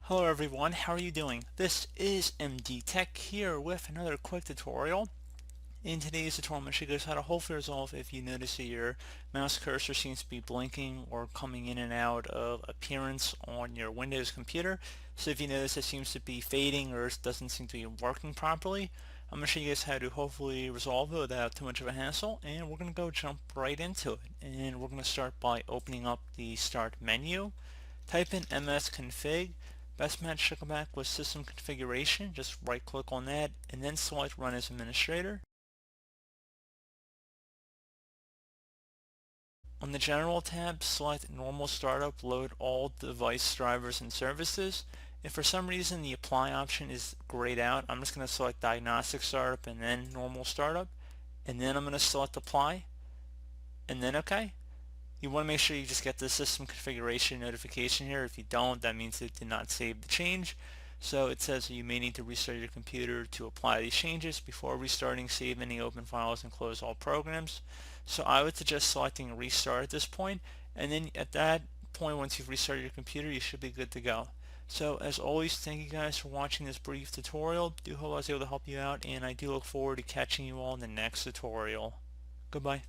Hello everyone, how are you doing? This is MD Tech here with another quick tutorial. In today's tutorial, I'm going to show you guys how to hopefully resolve if you notice that your mouse cursor seems to be blinking or coming in and out of appearance on your Windows computer. So if you notice it seems to be fading or it doesn't seem to be working properly, I'm going to show you guys how to hopefully resolve it without too much of a hassle, and we're going to go jump right into it. And we're going to start by opening up the Start menu. Type in msconfig. Best match should come back with system configuration. Just right click on that and then select run as administrator. On the general tab, select normal startup, load all device drivers and services. If for some reason the apply option is grayed out, I'm just going to select diagnostic startup and then normal startup, and then I'm going to select apply and then OK. You want to make sure you just get the system configuration notification here. If you don't, that means it did not save the change. So it says you may need to restart your computer to apply these changes. Before restarting, save any open files and close all programs. So I would suggest selecting restart at this point, and then at that point, once you've restarted your computer, you should be good to go. So as always, thank you guys for watching this brief tutorial. Do hope I was able to help you out, and I do look forward to catching you all in the next tutorial. Goodbye.